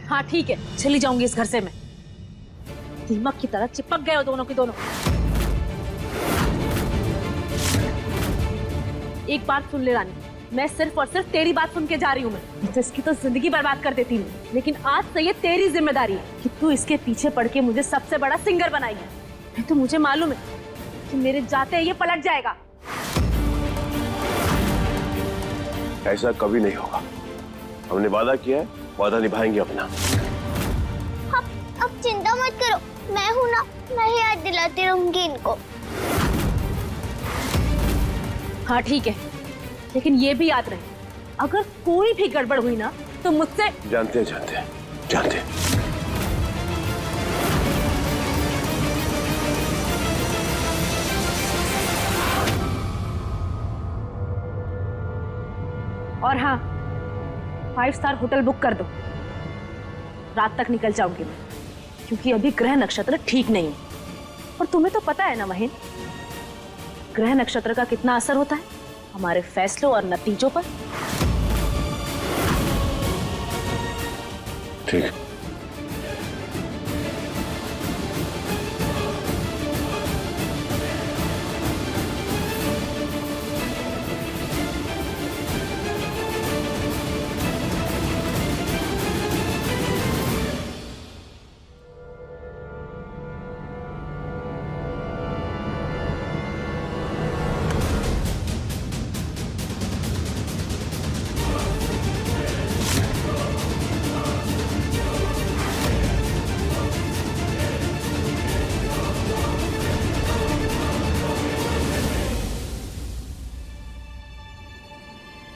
हाँ ठीक है, चली जाऊंगी इस घर से मैं। दीमक की तरह चिपक गए हो दोनों के दोनों। एक बात सुन ले रानी, मैं सिर्फ और सिर्फ तेरी बात सुन के जा रही हूँ। मैं जिसकी तो जिंदगी बर्बाद कर देती हूँ, लेकिन आज से ये तेरी जिम्मेदारी है कि तू इसके पीछे पड़ के मुझे सबसे बड़ा सिंगर बनाएगी। नहीं तो मुझे मालूम है कि मेरे जाते ये पलट जाएगा। ऐसा कभी नहीं होगा। हमने वादा किया है, वादा निभाएंगे अपना। अब चिंता मत करो, मैं हूं ना, मैं ही याद दिलाती रहूंगी इनको। हाँ ठीक है, लेकिन ये भी याद रहे, अगर कोई भी गड़बड़ हुई ना तो मुझसे। जानते हैं, जानते हैं, जानते हैं। और हाँ, 5 स्टार होटल बुक कर दो। रात तक निकल जाऊंगी मैं, क्योंकि अभी ग्रह नक्षत्र ठीक नहीं है। और तुम्हें तो पता है ना महीन, ग्रह नक्षत्र का कितना असर होता है हमारे फैसलों और नतीजों पर। ठीक है।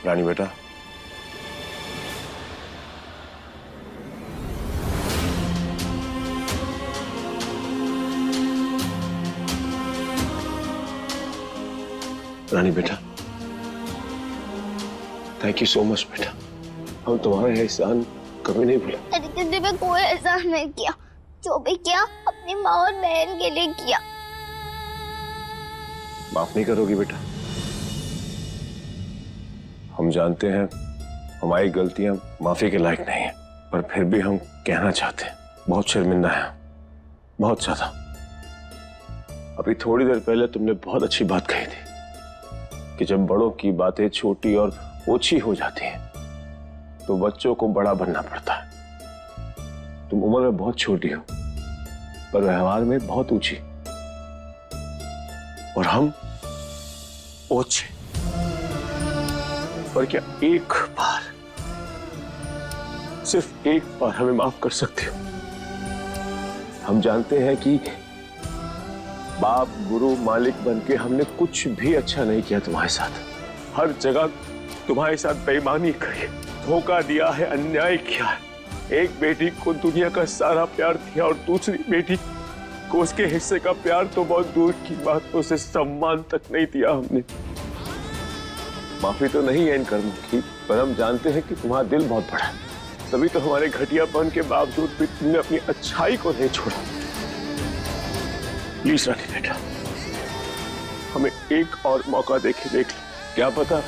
रानी बेटा, रानी बेटा, थैंक यू सो मच बेटा। हम तुम्हारा एहसान कभी नहीं भूला। अरे तुझे मैं कोई एहसान नहीं किया, जो भी किया अपनी माँ और बहन के लिए किया। माफ नहीं करोगी बेटा? हम जानते हैं हमारी गलतियां माफी के लायक नहीं है, पर फिर भी हम कहना चाहते हैं, बहुत शर्मिंदा है, बहुत ज्यादा। अभी थोड़ी देर पहले तुमने बहुत अच्छी बात कही थी कि जब बड़ों की बातें छोटी और ओछी हो जाती हैं तो बच्चों को बड़ा बनना पड़ता है। तुम उम्र में बहुत छोटी हो, पर व्यवहार में बहुत ऊंची, और हम ओछे। पर क्या एक बार, सिर्फ एक बार हमें माफ कर सकते हो? हम जानते हैं कि बाप, गुरु, मालिक बनके हमने कुछ भी अच्छा नहीं किया तुम्हारे साथ। हर जगह तुम्हारे साथ बेईमानी करी है, धोखा दिया है, अन्याय किया है। एक बेटी को दुनिया का सारा प्यार दिया और दूसरी बेटी को उसके हिस्से का प्यार तो बहुत दूर की बात, उसे सम्मान तक नहीं दिया हमने। माफी तो नहीं है इन कर्मों की, पर हम जानते हैं कि तुम्हारा दिल बहुत बड़ा है, तभी तो हमारे घटियापन के बावजूद भी तुमने अपनी अच्छाई को नहीं छोड़ा। प्लीज रानी बेटा, हमें एक और मौका देख लो। क्या पता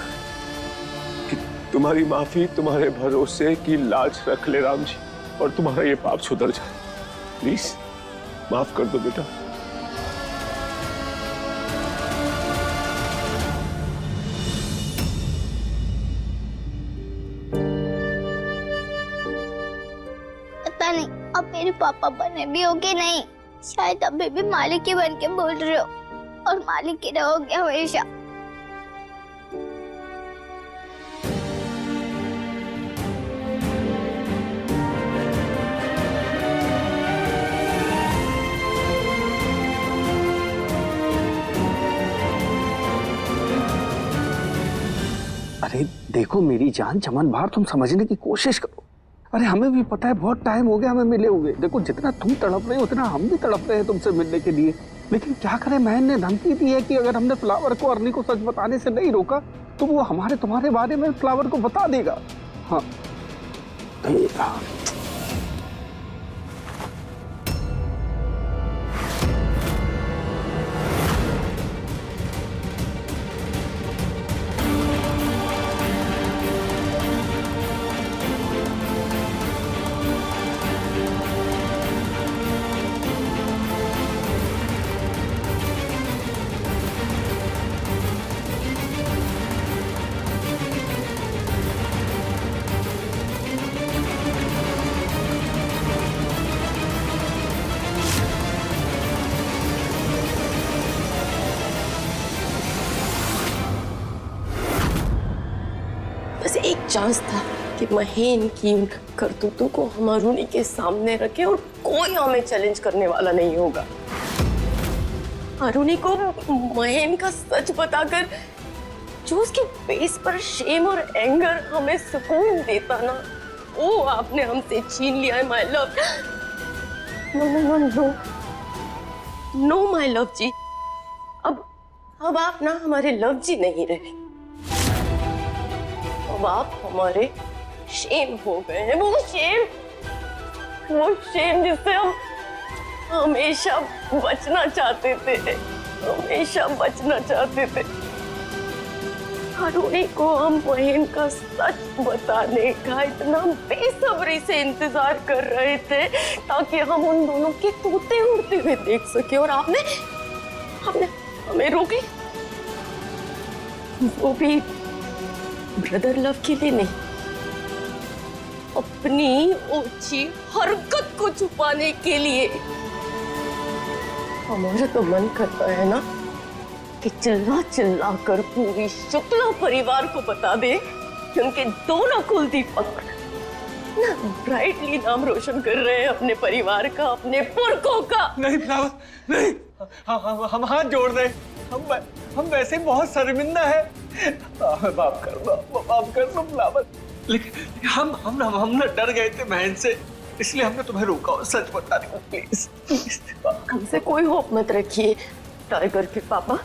कि तुम्हारी माफी, तुम्हारे भरोसे की लाज रख ले राम जी, और तुम्हारा ये पाप सुधर जाए। प्लीज माफ कर दो बेटा। पता नहीं अब मेरे पापा बने भी हो कि नहीं, शायद अभी भी मालिक ही बन के बोल रहे हो, और मालिक ही रहोगे हमेशा। अरे देखो मेरी जान चमन बाहर, तुम समझने की कोशिश करो। अरे हमें भी पता है बहुत टाइम हो गया हमें मिले हुए। देखो जितना तुम तड़प रहे हो उतना हम भी तड़प रहे हैं तुमसे मिलने के लिए, लेकिन क्या करें, महन ने धमकी दी है कि अगर हमने फ्लावर को अर्नी को सच बताने से नहीं रोका तो वो हमारे तुम्हारे बारे में फ्लावर को बता देगा। हाँ एक चांस था कि महेन की उन करतूतों को हम अरुणी के सामने रखें और कोई हमें चैलेंज करने वाला नहीं होगा। अरुणी को महेन का सच बताकर जो उसके फेस पर शेम और एंगर हमें सुकून देता ना, वो आपने हमसे छीन लिया है my love. No no no no no my love ji, अब आप ना हमारे लव जी नहीं रहे, अब आप हमारे शेम हो गए हैं। वो शेम जिससे हम हमेशा बचना चाहते थे, हमेशा बचना चाहते थे। अरुणी को हम महेन का सच बताने का इतना बेसब्री से इंतजार कर रहे थे ताकि हम उन दोनों के तोते उड़ते हुए देख सके, और आपने हमें रोक ली, वो भी ब्रदर लव के लिए नहीं, अपनी ऊंची हरकत को छुपाने के लिए। हमारा तो मन करता है ना कि चिल्ला चिल्ला कर पूरी शुक्ला परिवार को बता दे कि उनके दोनों कुलदीपक ना ब्राइटली नाम रोशन कर रहे हैं अपने परिवार का, अपने पुरखों का। नहीं फ्लावर, नहीं, हम हाथ जोड़ रहे, हम वैसे बहुत शर्मिंदा है। माफ कर दो फ्लावर, लेकिन हम ना डर गए थे बहन से, इसलिए हमने तुम्हें रोका सच बताने को। प्लीज हमसे कोई होप मत रखिए टाइगर के पापा,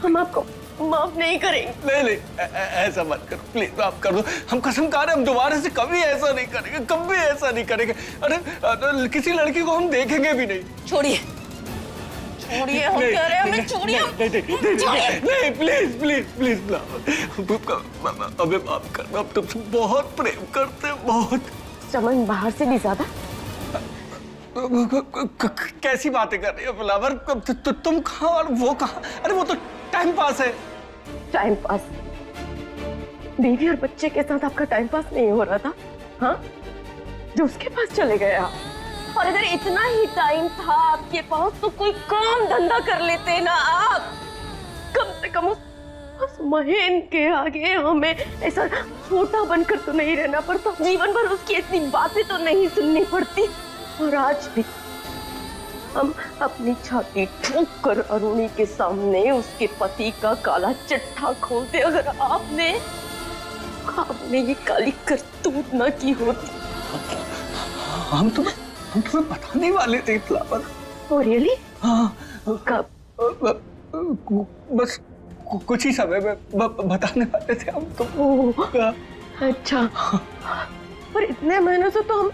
हम आपको माफ नहीं करेंगे। नहीं, ऐसा मत करो प्लीज, माफ कर दो। हम कसम खा रहे, हम दोबारा से कभी ऐसा नहीं करेंगे, कभी ऐसा नहीं करेंगे। अरे किसी लड़की को हम देखेंगे भी नहीं। छोड़िए, हम कह रहे हैं हमें छोड़िए। नहीं, प्लीज अबे माफ कर, अब तुमसे बहुत प्रेम करते हैं, बहुत। चमन बाहर से भी ज्यादा। कैसी बातें कर रही हो फ्लावर? तुम कहाँ और वो कहाँ? अरे वो तो टाइम पास है। Time pass? बीवी और बच्चे के साथ आपका टाइम पास नहीं हो रहा था? हाँ, जो उसके पास चले गए आप। और अगर इतना ही टाइम था आपके पास तो कोई काम धंधा कर लेते ना आप। कम से कम उस महेन के आगे हमें ऐसा छोटा बनकर तो नहीं रहना पड़ता, जीवन भर उसकी ऐसी बातें तो नहीं सुननी पड़ती। और आज भी हम अपनी छाती ठोक कर अरुणी के सामने उसके पति का काला चिट्ठा खोलते अगर आपने ये काली करतूत न की होती। हम तुम्हें बताने वाले थे फ्लावर। Oh really? हाँ, कब? बस कुछ ही समय में बताने वाले थे हम तो। अच्छा, पर इतने महीनों से तो हम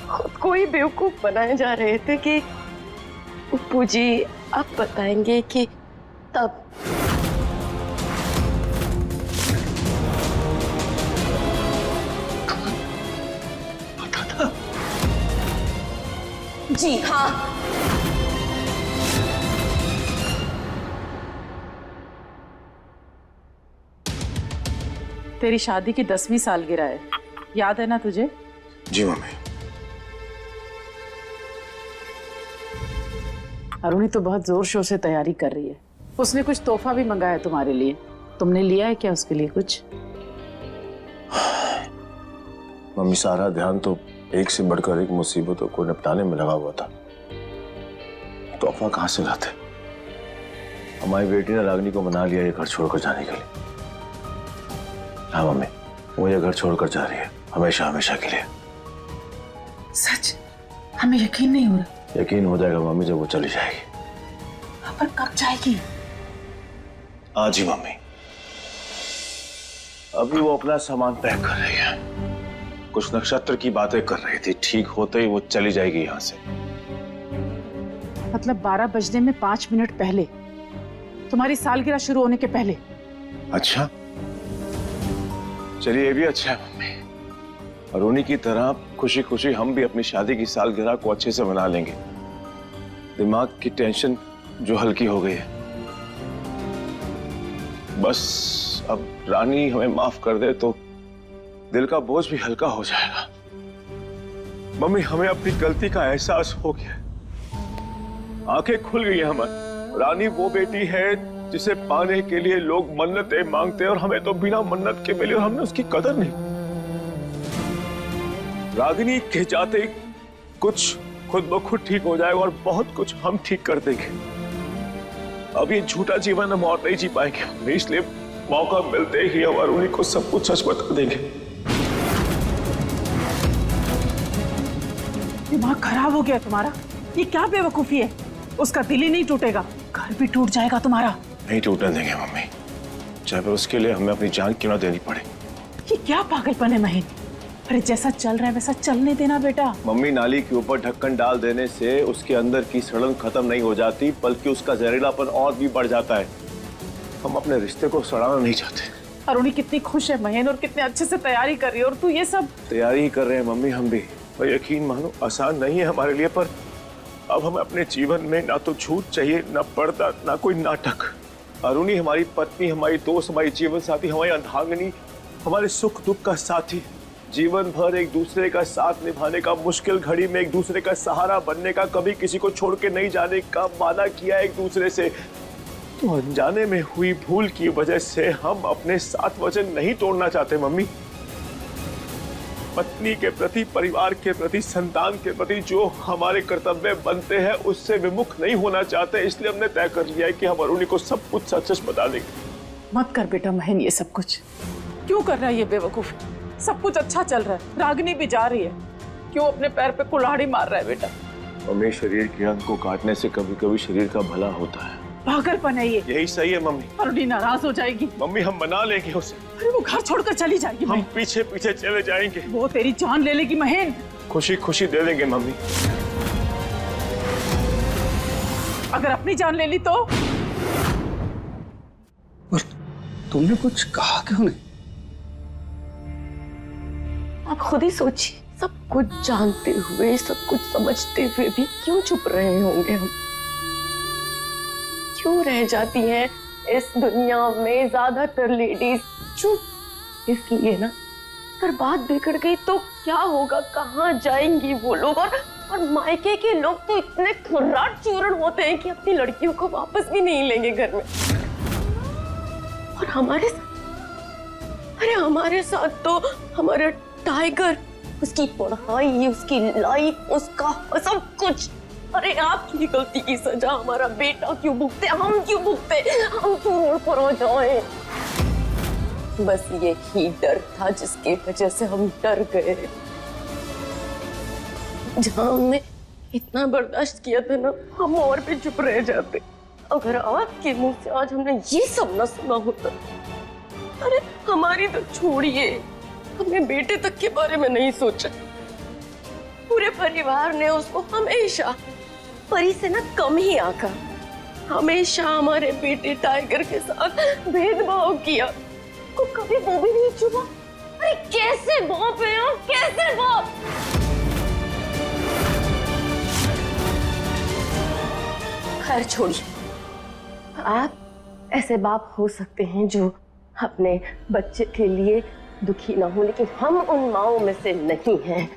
खुद को ही बेवकूफ बनाए जा रहे थे कि उप्पू जी आप बताएंगे कि तब। पता था? जी हाँ। तेरी शादी की 10वीं सालगिरह है, याद है ना तुझे? जी मम्मी। अरुणी तो बहुत जोर शोर से तैयारी कर रही है। उसने कुछ तोहफा भी मंगाया है तुम्हारे लिए, तुमने लिया है क्या उसके लिए कुछ? मम्मी सारा ध्यान तो एक से बढ़कर एक मुसीबतों को निपटाने में लगा हुआ था। तोहफा कहाँ से लाते? हमारी बेटी ने रागनी को मना लिया ये घर छोड़कर जाने के लिए। हाँ मम्मी, वो ये घर छोड़कर जा रही है हमेशा हमेशा के लिए। सच? हमें यकीन नहीं हो रहा। यकीन हो जाएगा मम्मी जब वो चली जाएगी। पर कब जाएगी? आज ही मम्मी। अभी वो अपना सामान पैक कर रही है, कुछ नक्षत्र की बातें कर रही थी, ठीक होते ही वो चली जाएगी यहाँ से। मतलब 12 बजने में 5 मिनट पहले, तुम्हारी सालगिरह शुरू होने के पहले। अच्छा, चलिए ये भी अच्छा है मम्मी। अरुणी की तरह खुशी खुशी हम भी अपनी शादी की सालगिरह को अच्छे से मना लेंगे। दिमाग की टेंशन जो हल्की हो गई है। बस अब रानी हमें माफ कर दे तो दिल का बोझ भी हल्का हो जाएगा। मम्मी, हमें अपनी गलती का एहसास हो गया, आंखें खुल गई हैं हमारी। रानी वो बेटी है जिसे पाने के लिए लोग मन्नतें मांगते हैं और हमें तो बिना मन्नत के मिले और हमने उसकी कदर नहीं। रागिनी के जाते कुछ खुद ब खुद ठीक हो जाएगा और बहुत कुछ हम ठीक कर देंगे। अब ये झूठा जीवन हम और नहीं जी पाएंगे, इसलिए मौका मिलते ही हम अरुणी को सब कुछ सच बता देंगे। दिमाग खराब हो गया तुम्हारा? ये क्या बेवकूफी है? उसका दिल ही नहीं टूटेगा, घर भी टूट जाएगा तुम्हारा। नहीं टूटने देंगे मम्मी, चाहे फिर उसके लिए हमें अपनी जान क्यों ना देनी पड़े। ये क्या पागलपन है महीन? अरे जैसा चल रहा है वैसा चलने देना बेटा। मम्मी, नाली के ऊपर ढक्कन डाल देने से उसके अंदर की सड़न खत्म नहीं हो जाती, बल्कि उसका जहरीलापन और भी बढ़ जाता है। हम अपने रिश्ते को सड़ाना नहीं चाहते। अरुणी कितनी खुश है महीन और कितने अच्छे से तैयारी कर रही है, और तू ये सब। तैयारी ही कर रहे हैं मम्मी हम भी, और यकीन मानो आसान नहीं है हमारे लिए, पर अब हमें अपने जीवन में ना तो झूठ चाहिए, ना पर्दा, ना कोई नाटक। अरुणी हमारी पत्नी, हमारी दोस्त, हमारी जीवन साथी, हमारी अर्धांगिनी, हमारे सुख दुख का साथी, जीवन भर एक दूसरे का साथ निभाने का, मुश्किल घड़ी में एक दूसरे का सहारा बनने का, कभी किसी को छोड़ के नहीं जाने का वादा किया एक दूसरे से। तो अनजाने में हुई भूल की वजह से हम अपने साथ वचन नहीं तोड़ना चाहते मम्मी। पत्नी के प्रति, परिवार के प्रति, संतान के प्रति जो हमारे कर्तव्य बनते हैं उससे विमुख नहीं होना चाहते, इसलिए हमने तय कर लिया है कि हम अरुणी को सब कुछ सच सच बता देंगे। मत कर बेटा महीन ये सब कुछ। क्यों कर रहा है ये बेवकूफ? सब कुछ अच्छा चल रहा है, रागिनी भी जा रही है, क्यों अपने पैर पे कुल्हाड़ी मार रहा है बेटा? मम्मी, शरीर के अंग को काटने से कभी कभी शरीर का भला होता है। पागलपन है ये। यही सही है मम्मी। अरुणी नाराज हो जाएगी मम्मी, हम मना लेंगे उसे। अरे वो घर छोड़कर चली जाएगी। हम पीछे पीछे चले जाएंगे। वो तेरी जान ले लेगी महीन। खुशी खुशी दे देंगे मम्मी। अगर अपनी जान ले ली तो? और तुमने कुछ कहा क्यों नहीं? आप खुद ही सोचिए, सब कुछ जानते हुए, सब कुछ समझते हुए भी क्यों चुप रहे होंगे हम? क्यों रह जाती हैं इस दुनिया में ज्यादातर लेडीज चुप? इसलिए ना, अगर बात बिगड़ गई तो क्या होगा, कहाँ जाएंगी वो लोग? और मायके के लोग तो इतने खुर्राट चूरण होते हैं कि अपनी लड़कियों को वापस भी नहीं लेंगे घर में। और हमारे साथ, अरे हमारे साथ तो हमारा टाइगर, उसकी पढ़ाई, उसकी लाइफ, उसका सब कुछ। अरे आपकी गलती की सजा हमारा बेटा क्यों भुगते? हम क्यों भुगते? हम क्यों रोड पर आ जाए? बस यही डर था जिसकी वजह से हम डर गए। जहां हमने इतना बर्दाश्त किया था ना, हम और भी चुप रह जाते। अगर आपके मुंह से आज हमने ये सब न सुना होता। अरे हमारी तो छोड़िए, हमने बेटे तक के बारे में नहीं सोचा। पूरे परिवार ने उसको हमेशा परी से ना कम ही आका, हमेशा हमारे बेटे टाइगर के साथ भेदभाव किया। को कभी वो भी नहीं छुपा। अरे कैसे बाप है आप, कैसे बाप? खैर छोड़िए, आप ऐसे बाप हो सकते हैं जो अपने बच्चे के लिए दुखी ना हो, लेकिन हम उन माओं में से नहीं हैं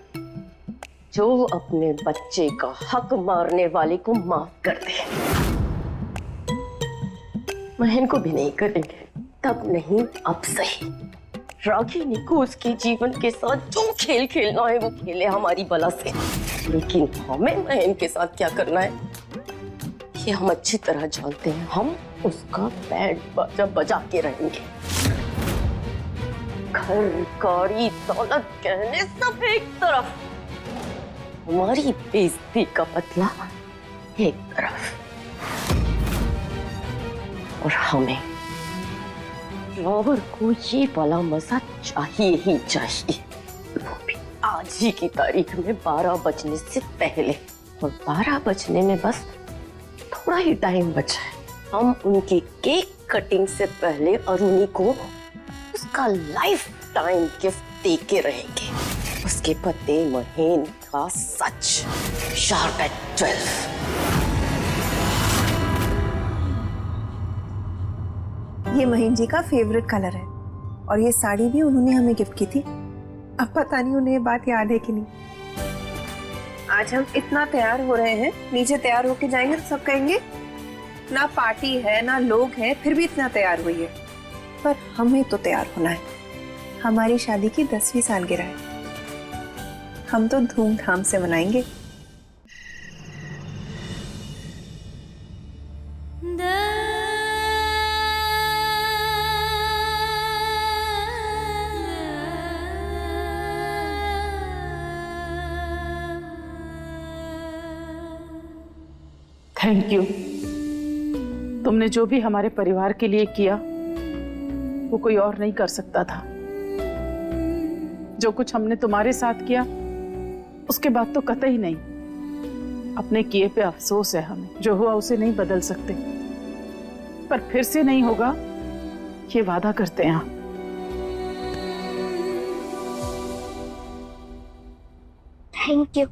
जो अपने बच्चे का हक मारने वाले को माफ कर दे। महन को भी नहीं करेंगे, तब नहीं अब सही। रागिनी को उसके जीवन के साथ जो खेल खेलना है वो खेले हमारी बला से, लेकिन हमें महन के साथ क्या करना है ये हम अच्छी तरह जानते हैं। हम उसका बैंड बाजा बजा के रहेंगे। घर, गाड़ी, दौलत, गहने सब एक तरफ, हमारी बेइज्जती का बदला एक तरफ। और हमें रॉबर को ये वाला मजा चाहिए ही चाहिए, वो भी आज ही की तारीख में 12 बजने से पहले। और 12 बजने में बस थोड़ा ही टाइम बचा है। हम उनकी केक कटिंग से पहले अरुणी को उसका लाइफ टाइम गिफ्ट दे के रहेंगे, उसके पति महीन का सच, शार्प एट 12। ये महीन जी का फेवरेट कलर है और ये साड़ी भी उन्होंने हमें गिफ्ट की थी। अब पता नहीं उन्हें ये बात याद है कि नहीं। आज हम इतना तैयार हो रहे हैं, नीचे तैयार होके जाएंगे तो सब कहेंगे ना पार्टी है ना लोग हैं, फिर भी इतना तैयार हुई है। पर हमें तो तैयार होना है, हमारी शादी की 10वीं सालगिरह है, हम तो धूमधाम से मनाएंगे। Thank you. तुमने जो भी हमारे परिवार के लिए किया वो कोई और नहीं कर सकता था। जो कुछ हमने तुम्हारे साथ किया उसके बाद तो कतई नहीं। अपने किए पे अफसोस है हमें, जो हुआ उसे नहीं बदल सकते, पर फिर से नहीं होगा ये वादा करते हैं। Thank you.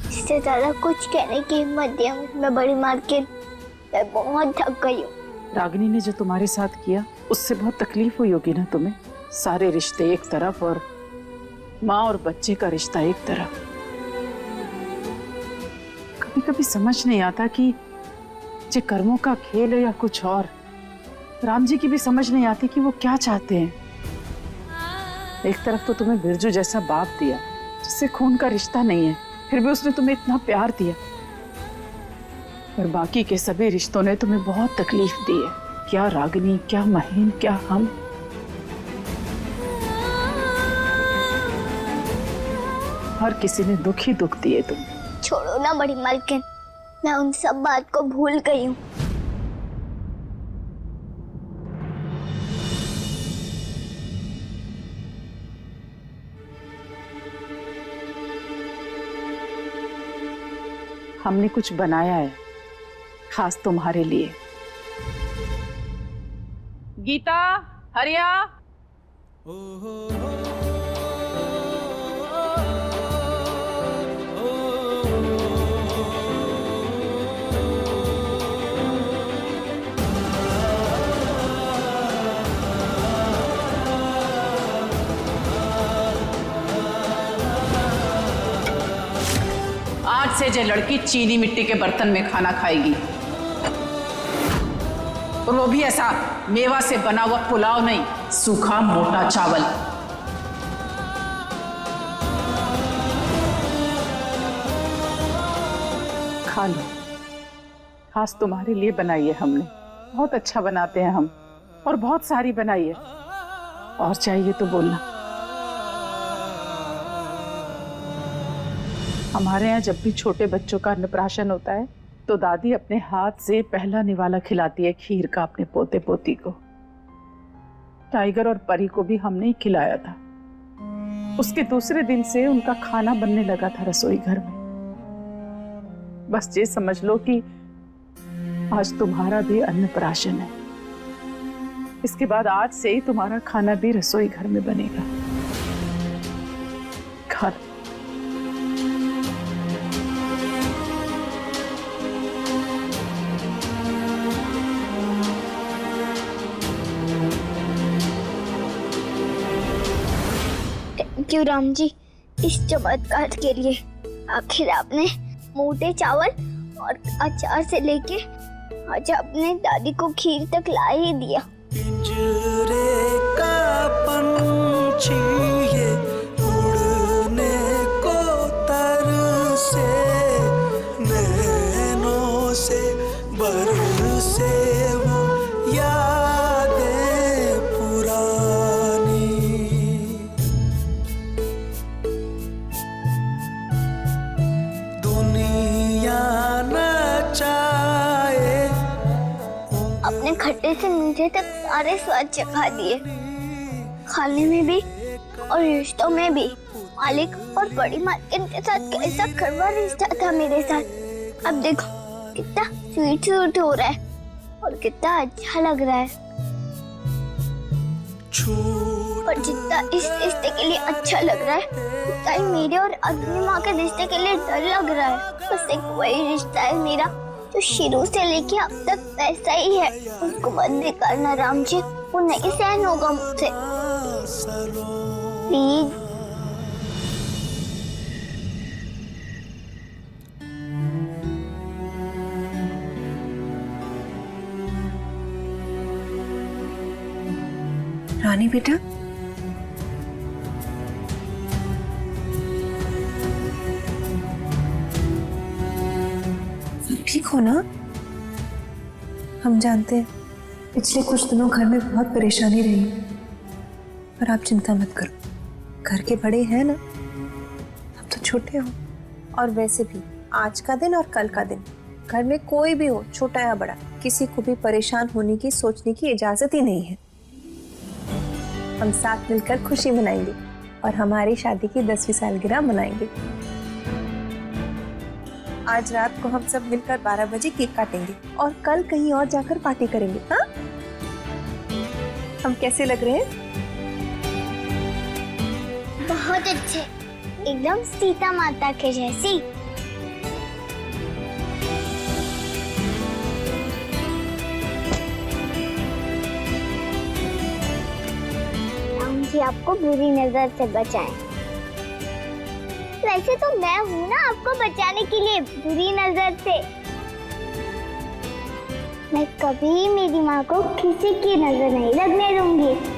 इससे ज्यादा कुछ कहने की हिम्मत दिया मैं बड़ी मार्केट, मैं बहुत थक गई हूँ। रागिनी ने जो तुम्हारे साथ किया उससे बहुत तकलीफ हुई होगी ना तुम्हें। सारे रिश्ते एक तरफ और माँ और बच्चे का रिश्ता एक तरफ। कभी कभी समझ नहीं आता कि ये कर्मों का खेल है या कुछ और। राम जी की भी समझ नहीं आती कि वो क्या चाहते हैं। एक तरफ तो तुम्हें बिरजू जैसा बाप दिया जिससे खून का रिश्ता नहीं है, फिर भी उसने तुम्हें इतना प्यार दिया, पर बाकी के सभी रिश्तों ने तुम्हें बहुत तकलीफ दी है। क्या रागिनी, क्या महीन, क्या हम। हर किसी ने दुख ही दुख दिए तुम। छोड़ो ना बड़ी मालकिन, मैं उन सब बात को भूल गई हूँ। हमने कुछ बनाया है खास तुम्हारे लिए। गीता, हरिया, आज से जो लड़की चीनी मिट्टी के बर्तन में खाना खाएगी, और वो भी ऐसा मेवा से बना हुआ पुलाव नहीं, सूखा मोटा चावल। खा लो, खास तुम्हारे लिए बनाई है हमने। बहुत अच्छा बनाते हैं हम, और बहुत सारी बनाई है। और चाहिए तो बोलना। हमारे यहाँ जब भी छोटे बच्चों का अन्नप्राशन होता है तो दादी अपने हाथ से पहला निवाला खिलाती है खीर का अपने पोते पोती को। टाइगर और परी को भी हमने ही खिलाया था। उसके दूसरे दिन से उनका खाना बनने लगा था रसोई घर में। बस ये समझ लो कि आज तुम्हारा भी अन्नप्राशन है। इसके बाद आज से ही तुम्हारा खाना भी रसोई घर में बनेगा। खा लो। थैंक यू राम जी इस चमत्कार के लिए। आखिर आपने मोटे चावल और अचार से लेके आज आपने दादी को खीर तक ला ही दिया। पिंजरे का पंछी ये उड़ने को तरसे, नैनों से बरसे वो यादें पुरानी। दुनिया न चाहे अपने खट्टे से मीठे तक सारे स्वाद चखा दिए, खाने में भी और रिश्तों में भी। मालिक और बड़ी मालकिन के साथ कैसा कड़वा रिश्ता था मेरे साथ। अब देखो कितना स्वीट स्वीट हो रहा है और कितना अच्छा लग रहा है। और जितना इस रिश्ते के लिए अच्छा लग रहा है उतना ही मेरे और अग्नि माँ के रिश्ते के लिए डर लग रहा है। बस एक वही रिश्ता है मेरा तो शुरू से लेके अब तक वैसा ही है। उसको बंद करना राम जी, वो नहीं सहन होगा मुझसे। प्लीज। पानी बेटा। सब ठीक हो ना? हम जानते हैं पिछले कुछ दिनों घर में बहुत परेशानी रही, पर आप चिंता मत करो। घर के बड़े हैं ना, अब तो छोटे हो। और वैसे भी आज का दिन और कल का दिन घर में कोई भी हो, छोटा या बड़ा, किसी को भी परेशान होने की सोचने की इजाजत ही नहीं है। हम साथ मिलकर खुशी मनाएंगे और हमारी शादी की 10वीं सालगिरह मनाएंगे। आज रात को हम सब मिलकर 12 बजे केक काटेंगे और कल कहीं और जाकर पार्टी करेंगे। हाँ, हम कैसे लग रहे हैं? बहुत अच्छे, एकदम सीता माता के जैसी। राम जी आपको बुरी नजर से बचाएं। वैसे तो मैं हूँ ना आपको बचाने के लिए बुरी नजर से। मैं कभी मेरी माँ को किसी की नजर नहीं लगने दूंगी।